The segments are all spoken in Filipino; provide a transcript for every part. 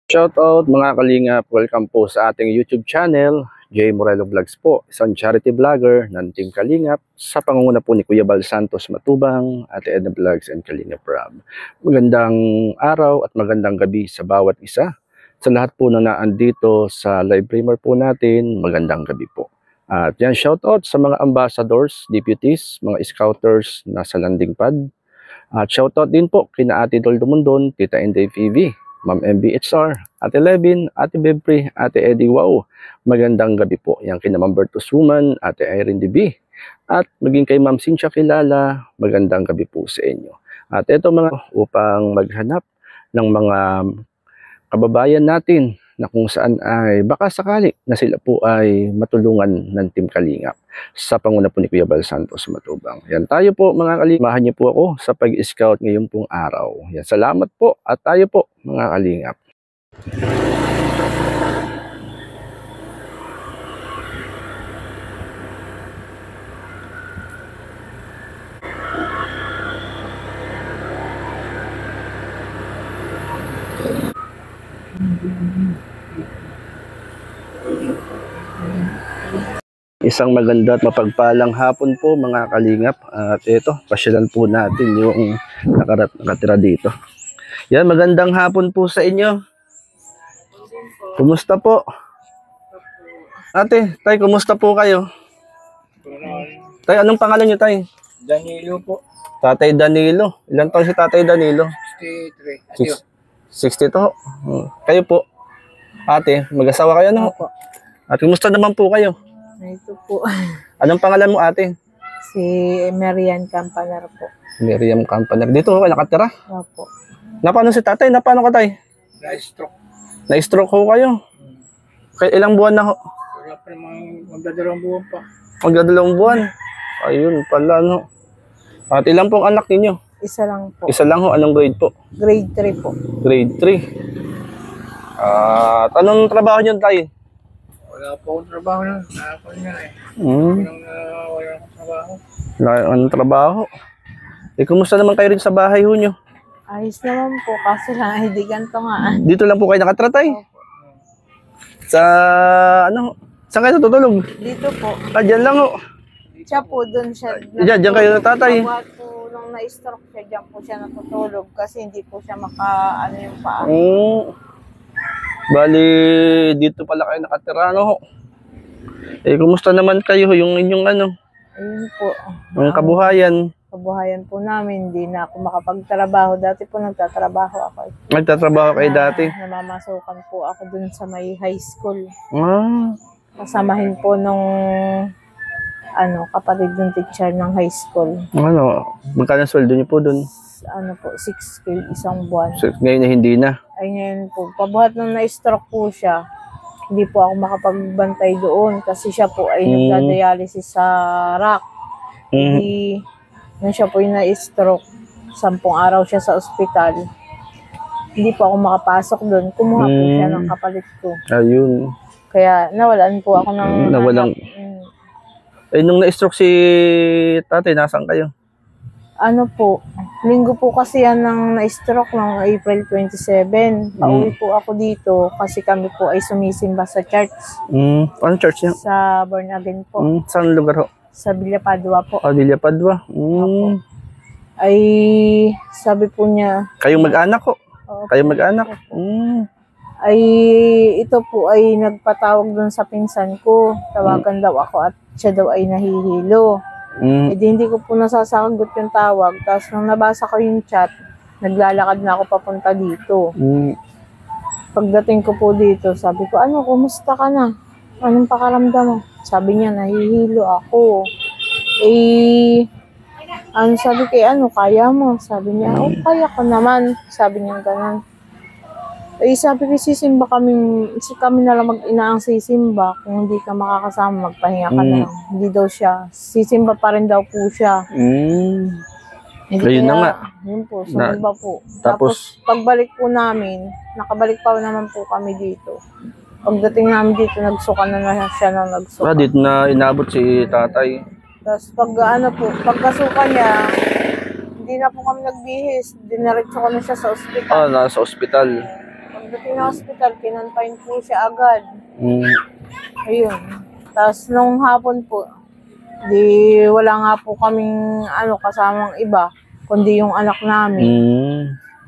Shoutout mga kalingap, welcome po sa ating YouTube channel, J. Morelo Vlogs po, isang charity vlogger ng Team Kalingap sa pangunguna po ni Kuya Bal Santos Matubang, Ate Edna Vlogs and Kalingap Rob. Magandang araw at magandang gabi sa bawat isa. Sa lahat po na naandito sa live streamer po natin, magandang gabi po. At yan, shoutout sa mga ambassadors, deputies, mga scouters na sa landing pad. At shoutout din po kina Ate Dol Dumundon, Tita Inday PV, Ma'am MBHR, Ate Levin, Ate Bebri, Ate Eddie Wow. Magandang gabi po. Yan kina Ma'am Bertus Woman, Ate Irene DB. At maging kay Ma'am Cynthia Kilala, magandang gabi po sa inyo. At ito mga upang maghanap ng mga kababayan natin na kung saan ay baka sakali na sila po ay matulungan ng Team Kalingap sa panguna po ni Kuya Bal Santos Matubang. Yan tayo po mga kalingap. Mahan niyo po ako sa pag-scout ngayon pong araw. Yan, salamat po at tayo po mga kalingap. Isang maganda at mapagpalang hapon po mga kalingap. At ito, pasyalan po natin yung nakatira dito. Yan, magandang hapon po sa inyo. Kumusta po? Ate, tay, kumusta po kayo? Tay, anong pangalan niyo, tay? Danilo po. Tatay Danilo. Ilan taon si Tatay Danilo? 63. 60 to. Kayo po? Ate, mag-asawa kayo, no? Opo. At kumusta naman po kayo? Ito po. Anong pangalan mo, ate? Si Marian Campanar po. Miriam Campaner. Dito ko nakatira. Opo. Napano si tatay? Napano ka, tay? Na-stroke. Na-stroke ho kayo. Kaya ilang buwan na ho? Wala pa namang magdadalawang buwan pa. Magdadalawang buwan. Ayun pala, no? At ilang pong anak ninyo? Isa lang po. Isa lang ho. Anong grade po? Grade 3 po. Grade 3. At anong trabaho nyo, tay? Wala po akong trabaho na. Nakakon nga eh. Wala akong trabaho. Wala anong trabaho. Eh, kumusta naman kayo rin sa bahay ho nyo? Ayos naman po. Kaso lang, hindi ganito nga. Dito lang po kayo nakatira, tay? Sa, ano? Saan kayo natutulog? Dito po. Dyan lang ho. Siya po doon siya. Dyan kayo na tatay. Pagkat po nung na-stroke siya, dyan po siya natutulog. Kasi hindi po siya ano yung paa. Bali, dito pala kayo nakatira, no? Eh, kumusta naman kayo, yung inyong ano? Ayun po. Yung kabuhayan? Kabuhayan po namin, hindi na ako makapagtrabaho. Dati po nagtatrabaho ako. Nagtatrabaho kayo dati? Namamasukan po ako dun sa may high school. Ah. Kasamahin po nung kapatid ng teacher ng high school. Ano? Magkano sweldo niyo po dun? Ano po, 6K isang buwan. So, ngayon na hindi na? Ay ngayon po, pabuhat nung na-stroke po siya, hindi po ako makapagbantay doon kasi siya po ay nagda-dialysis sa RAC. Hindi, nung siya po yung na-stroke, 10 araw siya sa ospital. Hindi po ako makapasok doon. Kumuha po siya ng kapalit ko. Ayun. Kaya nawalan po ako ng Nawalan. Eh, nung na-stroke si tatay, nasaan kayo? Ano po, linggo po kasi yan ng na-stroke ng April 27. Pauwi po ako dito kasi kami po ay sumisimba sa church. Anong church niya? Sa Born Again po. Saan lugar ho? Sa Villa Padua po. Villa Padua. Opo. Ay, sabi po niya. Kayong mag-anak ho? Kayong mag-anak? Ay, ito po ay nagpatawag doon sa pinsan ko. Tawagan daw ako at siya daw ay nahihilo. Eh di hindi ko po nasasagot yung tawag. Tapos nung nabasa ko yung chat, naglalakad na ako papunta dito. Pagdating ko po dito, sabi ko, kumusta ka na? Anong pakaramdam mo? Sabi niya, nahihilo ako. Eh, sabi kay kaya mo? Sabi niya, kaya ko naman. Sabi niya ganun. Eh, sabi ko, kami na lang mag-ina ang sisimba. Kung hindi ka makakasama, magpahinga ka na lang. Hindi daw siya. Sisimba pa rin daw po siya. Ayun na nga. Yun po, sumimba po. Tapos, pagbalik po namin, nakabalik pa naman po kami dito. Pagdating namin dito, nagsuka na siya na nagsuka. dito na inabot si tatay. Tapos pagkasuka niya, hindi na po kami nagbihis. Diniretso ko na siya sa ospital. Nasa ospital. pagdating ng hospital, kinonfine po siya agad. Mm. Ayun. Tapos nung hapon po, di wala nga po kaming kasamang iba, kundi yung anak namin. Mm.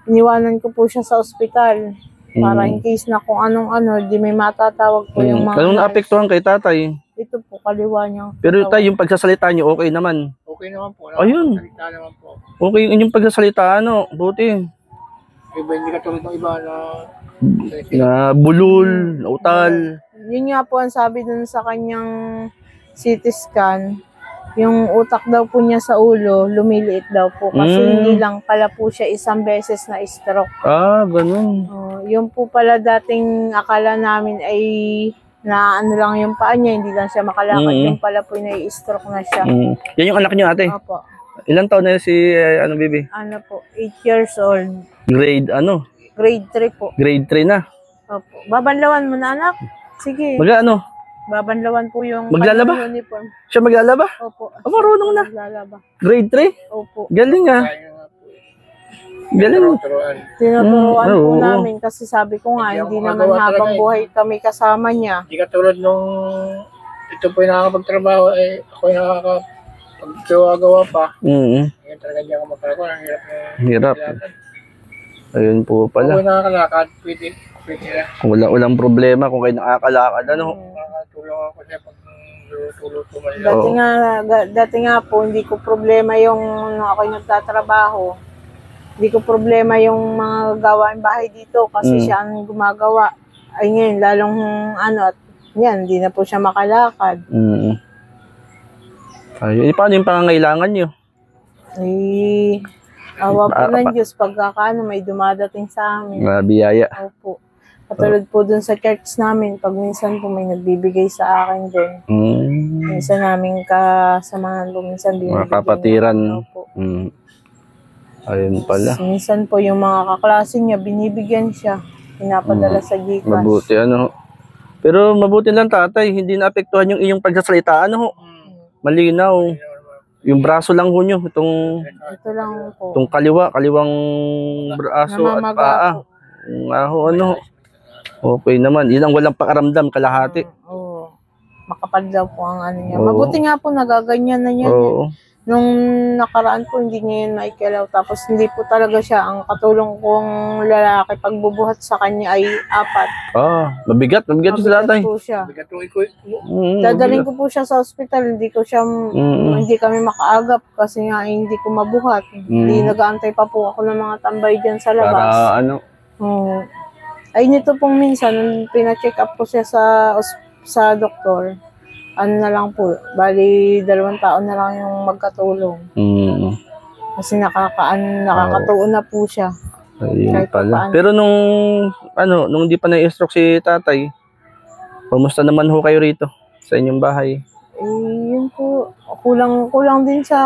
Iniwanan ko po siya sa ospital para in case na kung anong di may matatawag po yung mga Anong naapektuhan kay tatay? Ito po, kaliwa niya. Pero tayo, yung pagsasalita niyo, okay naman. Okay naman po. Ayun. Salita naman po. Okay, yung pagsasalita, buti. Iba, hindi ka tulad ng iba Na bulol, na utal. Yun nga po ang sabi dun sa kanyang CT scan, yung utak daw po niya sa ulo, lumiliit daw po. Kasi hindi lang pala po siya isang beses na stroke. Ah, ganun. Yung po pala dating akala namin ay na lang yung paa niya, hindi lang siya makalakad. Yung pala po na-stroke na siya. Yan yung anak niyo, ate? Opo. Ilang taon na yun si, baby? 8 years old. Grade, Grade 3 po. Grade 3 na. Opo. Babanlawan mo na, anak. Sige. Babanlawan po yung Maglalaba? kanyang uniform. Siya maglalaba? Opo. Marunong na. Maglalaba. Grade 3? Opo. Galing Galing. Tinuturuan po Oo. namin kasi sabi ko nga, Hindi hindi ako naman magawa habang talaga buhay kami kasama niya. Hindi ka tulad nung ito po yung nakakapagtrabaho, ako yung nakakapaggawa pa. Ngayon talaga hindi ako magkakaroon. Ang hirap na. Hirap. Ayun po Ako pala. yung nakakalakad, pwede na. Walang problema kung kayo nakakalakad, Nakakatulong ako siya pag tulog ko man. Dati nga po, hindi ko problema yung nung ako'y nagtatrabaho. Hindi ko problema yung mga gawain bahay dito kasi siya ang gumagawa. Ay ngayon, lalong at yan, hindi na po siya makalakad. Ayun. Paano yung pangangailangan nyo? Ay, awa po ng Diyos pagkakaano may dumadating sa amin. Biyaya. Opo. Katulad po dun sa church namin, pag minsan po may nagbibigay sa akin dun. Minsan namin kasamahan po, minsan binibigyan. Mga kapatiran. Opo. Ayun pala. Minsan po yung mga kaklase niya, binibigyan siya. Pinapadala sa Gcash. Mabuti Pero mabuti lang tatay, hindi naapektuhan yung iyong pagsasalita. Malinaw. Yung braso lang ho nyo, Ito lang po. itong kaliwang braso at Namamaga paa. po. Okay naman. Yun ang walang pakaramdam, kalahati. Oo. Makapal daw po ang niya. Oo. Mabuti nga po, nagaganyan na niya. Oo. Nung nakaraan po, hindi niya yun maikilaw. Tapos hindi po talaga siya. Ang katulong kong lalaki, pagbubuhat sa kanya ay 4. Mabigat yung sa tatay. po siya. Bigat yung ikoy. Dadaling ko po siya sa ospital. Hindi kami makaagap kasi nga hindi ko mabuhat. Hindi nag-aantay pa po ako ng mga tambay dyan sa labas. Para Ay nito pong minsan, nung pina-check up ko siya sa doktor, na lang po, bali 2 taon na lang yung magkatulong. Kasi nakakatuon na po siya. Ayun Kahit pala. paano. Pero nung di pa na-stroke si tatay, kumusta naman ho kayo rito sa inyong bahay? Yun po, kulang din sa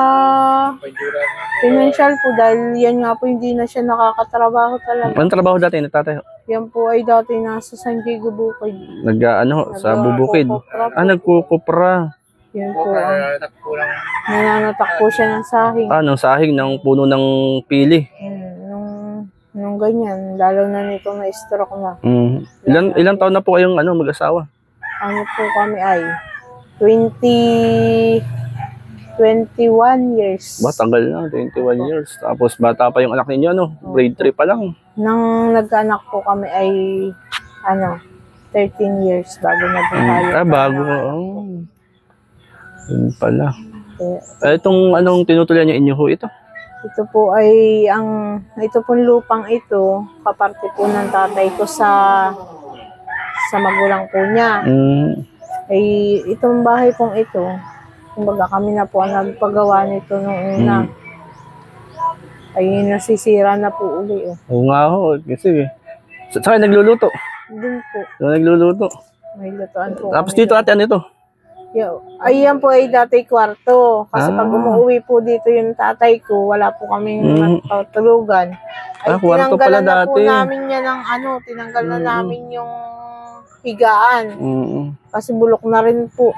financial po dahil yan nga po hindi na siya nakakatrabaho talaga. Anong trabaho dati ni tatay? Yan po ay dati nasa San Diego Bukid. Sa bubukid. Nagkukupra. Yan po, nananatak po siya ng sahing. Ng sahig ng puno ng pili. Nung ganyan, lalo na nitong na-stroke na. Ilang taon na po kayong mag-asawa? Ano po kami ay 21 years. Tagal na, 21 years. Tapos bata pa yung anak ninyo, grade 3 pa lang. Nang nagkaanak po kami ay 13 years bago nabuhay. Bago. Yun pala. Itong anong tinutuloy niyo inyo ho ito? Ito po ay ito pong lupang ito, kaparte po ng tatay ko sa magulang po niya. Ay itong bahay pong ito, kumbaga kami na po ang nagpagawa nito nung una. Ay nasisira na po uli. Oo nga ho, kasi saan nagluluto? Doon po. Nagluluto. May lutuan po. Tapos dito ate, ano ito? Ay yan po ay dati kwarto. Kasi pag umuwi po dito yung tatay ko, wala po kaming matutulugan. Ay Kwarto pala tinanggalan na po dati. namin yan ng tinanggal na namin yung higaan. Kasi bulok na rin po.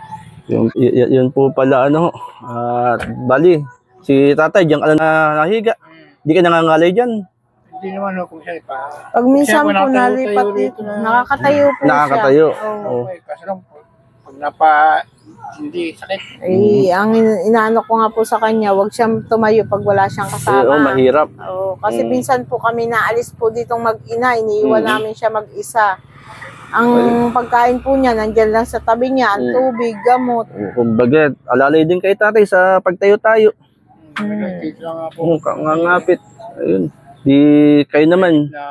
Yun po pala bali, si tatay diyan ka na nahiga. Di ka nangangalay diyan. Hindi naman ako kung siya pa. Pag minsan Siya, po nakatayo-tayo nalipat rito dito, na- nakakatayo po Nakakatayo. siya. Oo. Oh. Okay, kasi lang, pag napa, hindi, sakit. Ang inaano ko nga po sa kanya, wag siyang tumayo pag wala siyang kasama. Mahirap. Oo, kasi minsan po kami naalis po ditong mag-ina, iniiwan namin siya mag-isa. Ang pagkain po niya, nandyan lang sa tabi niya, ang tubig, gamot. Kumbaga, alalay din kay tatay sa pagtayo-tayo. Dito lang nga po Ngangapit. Ayun. Di kayo naman, na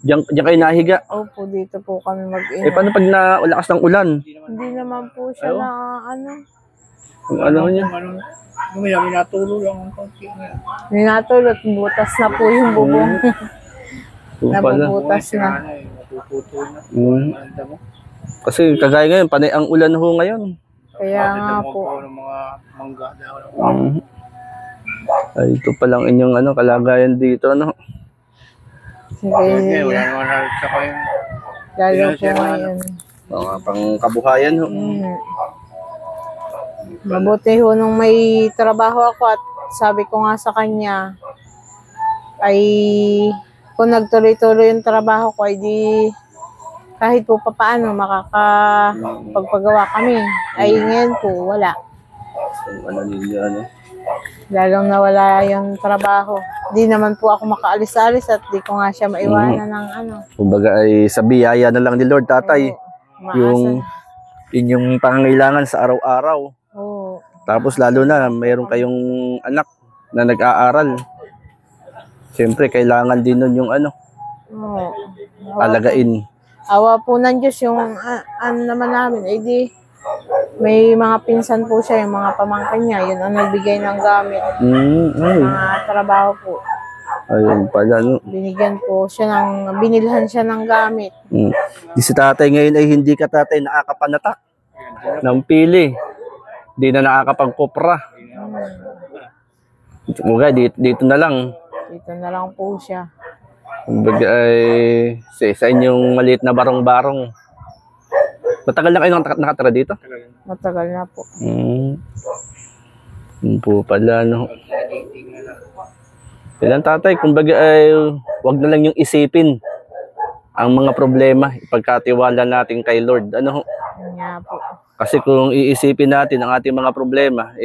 diyan kayo nahiga. Opo, dito po kami mag-ina. Paano pag lakas ng ulan? Hindi naman po siya na ano. Kung ano niya? may natulo lang ang konti. Ninatulot, butas na po yung bubong. Kung pala. Nabubutas na. Matututo na. Manda mo. Kasi kagaya ngayon, panay ang ulan ho ngayon. Kaya nga po. Ng mga mangga daw. Ay, ito pa lang inyong kalagayan dito, ano? Sige, Wala naman halos sa kayo. lalo po ngayon. Mga pang kabuhayan ho. Mabuti ho nung may trabaho ako at sabi ko nga sa kanya ay kung nagtuloy-tuloy yung trabaho ko ay di kahit po papaano makakapagpagawa kami. Ay ngayon po wala. Ano ninyo, ano? Lalong nawala yung trabaho. Di naman po ako makaalis-alis at di ko nga siya maiwanan ng ano. Kumbaga ay sa biyaya na lang ni Lord, tatay. Maasa. Yung inyong pangangailangan sa araw-araw. Oo. Tapos lalo na, mayroon kayong anak na nag-aaral. Siyempre, kailangan din nun yung Oo. alagain. Awa po ng Diyos yung ano naman namin. Eh di, may mga pinsan po siya, yung mga pamangkin niya. Yun ang nagbigay ng gamit. Ay, Mga trabaho po. ayun pala, no? Binilhan siya ng gamit. Di si tatay ngayon ay hindi ka tatay nakakapanatak ng pili. Di na nakakapagkopra. Kumbaga, dito na lang. Dito na lang po siya. Kumbaga ay sa inyong maliit na barong-barong. Matagal na kayo nakatira dito? Matagal na po. Yun po pala, no? Kailan tatay, kumbaga ay wag na lang yung isipin ang mga problema, ipagkatiwala natin kay Lord. Ano ho? Yun nga po. Kasi kung iisipin natin ang ating mga problema,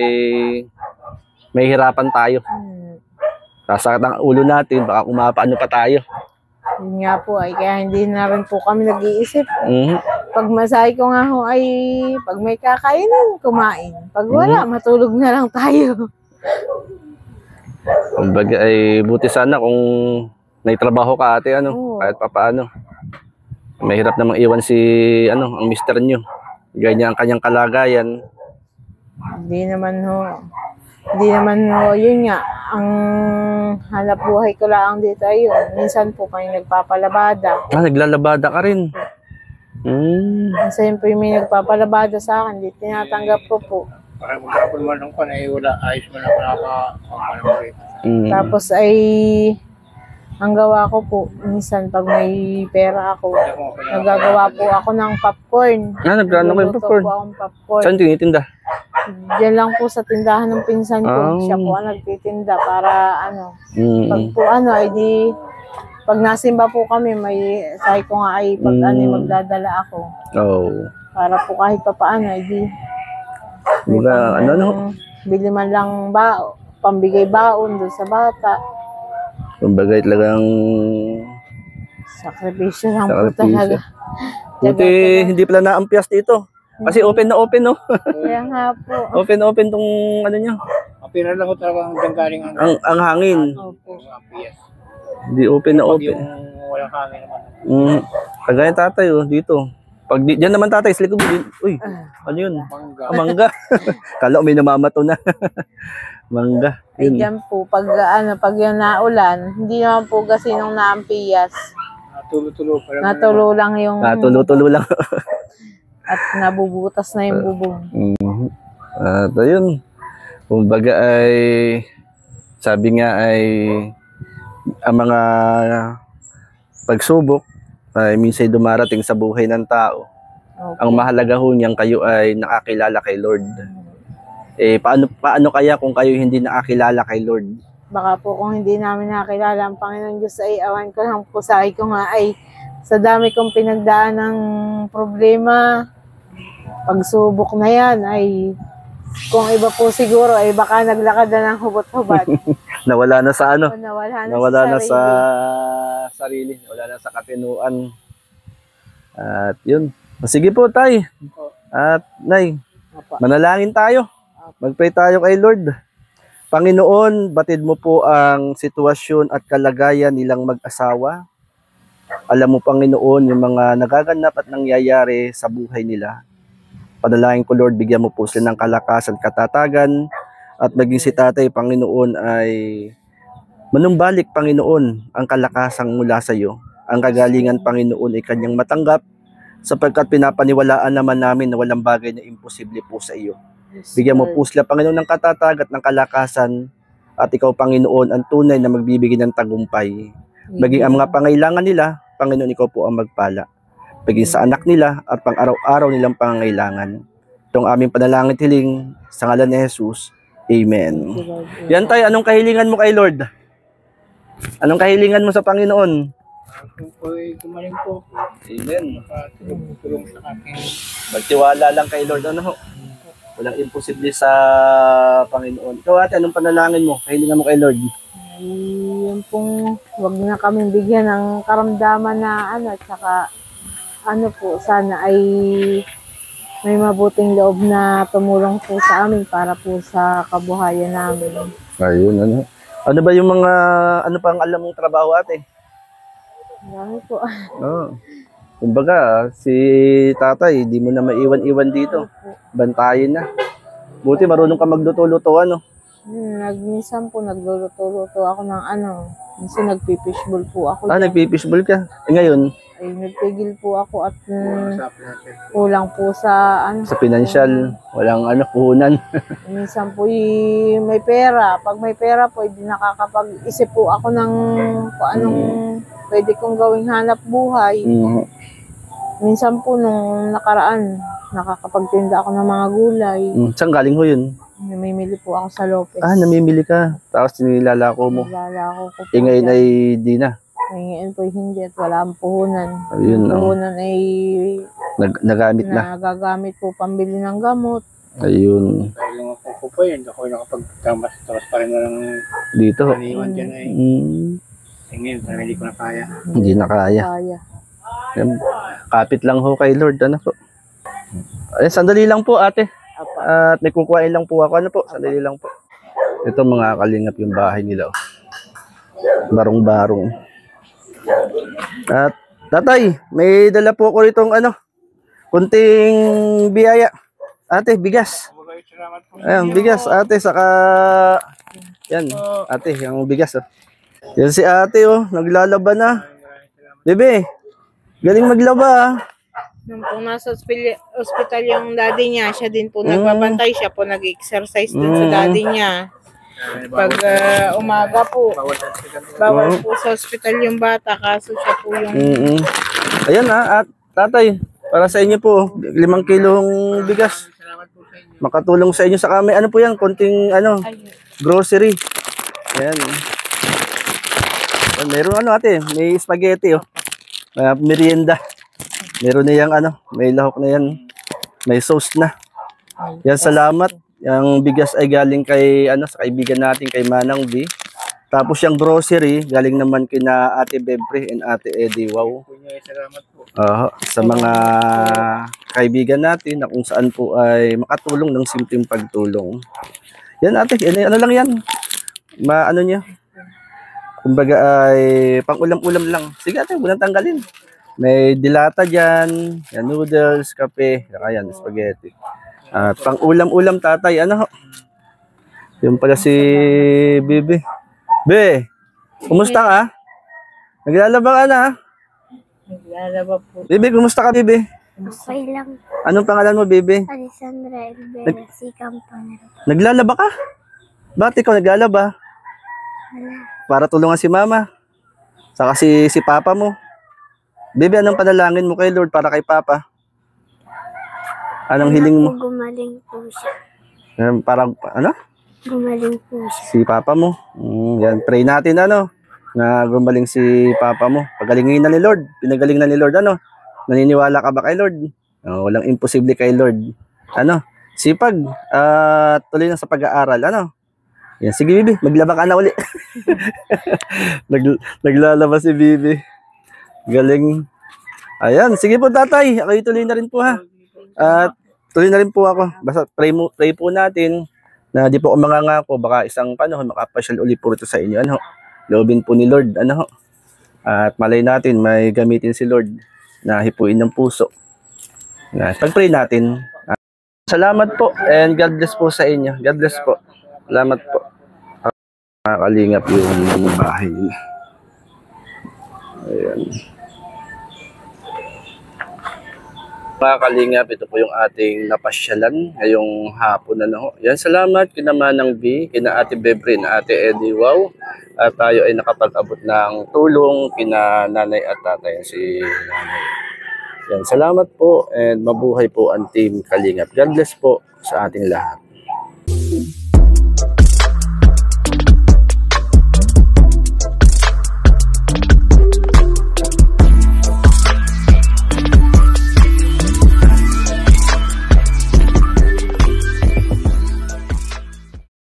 may hirapan tayo. Sasakit ang ulo natin, baka kumapaano pa tayo. Yun nga po ay kaya hindi na rin po kami nag-iisip. Mhm. Pag masahe ko nga ho ay pag may kakainin, kumain. Pag wala, matulog na lang tayo. Kumbaga ay buti sana kung naitrabaho ka ate, Oo. kahit papaano. Mahirap namang iwan si ang mister nyo. Ganyan ang kanyang kalagayan. Hindi naman ho, yun nga, ang hanap buhay ko lang dito ay yun. Minsan po kayo nagpapalabada. Naglalabada ka rin. Minsan po yung may nagpapalabada sa akin, di tinatanggap ko po. Para magkakapon man nung kan, wala, ayos man ako nakaka-rito. Tapos ay, ang gawa ko po, minsan pag may pera ako, nagagawa po ako ng popcorn. Nagkano kayo Nagluluto popcorn? po akong popcorn. Saan tinitinda? Diyan lang po sa tindahan ng pinsan ko. Siya po ang nagtitinda para pag po ay di, pag nasimba po kami, may, sabi ko nga ay pag magdadala ako. Oh. Para po kahit papaano ay di, Mura, bili man lang pambigay baon doon sa bata. Kumbaga talagang Sakripisyo lang po Sakripisyo. talaga. buti hindi pala naampias dito. Kasi open na open, no? Kaya nga po. Open tong niya. Kapira lang ko talagang danggaling Ang hangin. Opo. yes. Hindi open na Pag open. yung walang hangin naman. Kagaya tatay, dito. Pag diyan naman tatay, sa likod din. Uy, ano yun? Mangga. Mangga. Kala ko may namamato na. Mangga. Ay Yun. dyan po, pag yung naulan, hindi naman po kasi nung naampiyas. Natulo-tulo. Natulo lang yung, Tulo-tulo lang. at nabubutas na yung bubong. At ayun. Kumbaga ay, sabi nga ay, ang mga pagsubok ay minsan dumarating sa buhay ng tao. Opo. Ang mahalaga ho niyan, kayo ay nakakilala kay Lord. Paano kaya kung kayo hindi nakakilala kay Lord? Baka po kung hindi namin nakilala ang Panginoon Diyos ay awan ko lang po, sabi ko nga ay sa dami kong pinagdaan ng problema, pagsubok na yan ay kung iba po siguro ay baka naglakad na ng hubot-hubad. Nawala na sa ano? Nawala na sa sarili. Nawala na sa katinuan. At yun. Sige po, tay. At nay, Apa. manalangin tayo. Mag-pray tayo kay Lord. Panginoon, batid mo po ang sitwasyon at kalagayan nilang mag-asawa. Alam mo, Panginoon, yung mga nagaganap at nangyayari sa buhay nila. Panalangin ko, Lord, bigyan mo po sila ng kalakasan, katatagan, at maging si Tatay, Panginoon, ay manumbalik, Panginoon, ang kalakasang mula sa iyo. Ang kagalingan, Panginoon, ay kanyang matanggap, sapagkat pinapaniwalaan naman namin na walang bagay na imposible po sa iyo. Bigyan mo po sila, Panginoon, ng katatag at ng kalakasan, at ikaw, Panginoon, ang tunay na magbibigay ng tagumpay. Maging ang mga pangailangan nila, Panginoon, ikaw po ang magpala. Maging sa anak nila at pang araw-araw nilang pangangailangan. Itong aming panalangin hiling sa ngalan ni Jesus. Amen. Yan tayo, anong kahilingan mo kay Lord? Anong kahilingan mo sa Panginoon? Ako po ay gumaling po. Amen. Tulong sa akin. Magtiwala lang kay Lord. Ano ho? Walang imposible sa Panginoon. Ikaw ate, anong panalangin mo? Kahilingan mo kay Lord? Ay, yun pong wag na kaming bigyan ng karamdaman na ano, at saka ano po, sana ay may mabuting loob na tumulong po sa amin para po sa kabuhayan namin. Ayun, ano? Ano ba yung mga, ano pang alam mong trabaho ate? Marami po. Oo. Kumbaga, si tatay, di mo na maiwan-iwan dito. Bantayin na. Buti marunong ka magluto-luto, ano? Minsan po nagluluto-luto ako ng ano, minsan nagpipishball po ako. Ah, nagpipishball ka? Eh ngayon, ay nagpigil po ako at Usapin natin. kulang po sa ano. sa financial, walang ano, puhunan. Minsan po may pera. Pag may pera po, hindi nakakapag-isip po ako ng kung anong pwede kong gawing hanap buhay. Minsan po nung nakaraan, nakakapagtinda ako ng mga gulay. Saan galing ho yun? Namimili po ako sa Lopez. Ah, namimili ka. Tapos nilalako mo. Nilalako ko po. Eh ngayon ay di na. Ngayon po hindi at wala ang puhunan. Ayun, Ang puhunan ay nagamit na. nagagamit po pambili ng gamot. Ayun. Dahil lang ako po yun. Ako nakapagtamas pa rin na ng Dito. paniwan dyan ay. Ngayon, parang hindi ko na kaya. Hindi na kaya. Kaya. Yan. Kapit lang ho kay Lord. Ano po? Ay, sandali lang po ate. At may kukuhain lang po ako. Ano po? Sandali lang po. Ito mga kalingap yung bahay nila. Oh. Barong-barong. At tatay, may dala po ako itong ano, kunting biyaya. Ate, bigas. Salamat po. Ayan, bigas ate, saka yan, ate, yung bigas. Oh. Yan si ate, oh, naglalaba na. Bebe, galing maglaba ah. Nung po nasa ospital yung daddy niya, siya din po nagbabantay. Siya po nag-exercise din sa daddy niya. Pag umaga po, bawal po sa ospital yung bata, kaso siya po yung... Ayan at tatay, para sa inyo po, 5 kilong bigas. Salamat po sa inyo. Makatulong sa inyo sa kami. Ano po yan? Konting ano, grocery. Ayan. Meron ano ate, may spaghetti oh. Merienda. Meron na yung ano, may lahok na yan. May sauce na. Yan, salamat. Yung bigas ay galing kay ano, sa kaibigan natin kay Manang B. Tapos yung grocery galing naman kina Ate Bebri and Ate Eddie. Wow. Salamat po. Sa mga kaibigan natin na kung saan po ay makatulong ng simpleng pagtulong. Yan ate, ano lang yan. Ano niya? Kumbaga ay pang-ulam-ulam lang. Sige ate, walang tanggalin. May dilata dyan, yan, noodles, kape, yan, spaghetti. At pang-ulam-ulam tatay, ano? Yung pala si Bibi. Be, kumusta ka? Naglalaba ka na? Naglalaba po. Bibi, kumusta ka, Bibi? Okay lang. Anong pangalan mo, Bibi? Alessandra Elvera, si Campanero. Naglalaba ka? Ba't ikaw naglalaba? Wala. Para tulungan si Mama. Saka si Papa mo. Bibi, anong panalangin mo kay Lord para kay Papa? Anong hiling mo? Gumaling po siya. Parang, ano? Gumaling po siya. Si Papa mo. Yan, pray natin na gumaling si Papa mo. Pagalingin na ni Lord. Pinagaling na ni Lord, Naniniwala ka ba kay Lord? Walang imposible kay Lord. Sipag. Tuloy na sa pag-aaral, Yan, sige Bibi, maglaba ka na uli. Naglalaba si Bibi. Galing. Ayan, sige po tatay. Ako tuloy na rin po ha. At tuloy na rin po ako. Basta pray po natin na di po ako mangangako. Baka isang panahon makapasyal uli po rito sa inyo. Loobin po ni Lord. At malay natin may gamitin si Lord na hipuin ng puso. Pag-pray natin. Salamat po and God bless po sa inyo. God bless po. Salamat po. Nakakalingap yung bahay. Ayan. Mga kalingap, ito po yung ating napasyalan ngayong hapon Yan, salamat kina Manang B, kina Ate Bebrin, Ate Eddie Wow. At tayo ay nakapag-abot ng tulong kina nanay at tatay, si nanay. Yan, salamat po and mabuhay po ang Team Kalingap. God bless po sa ating lahat.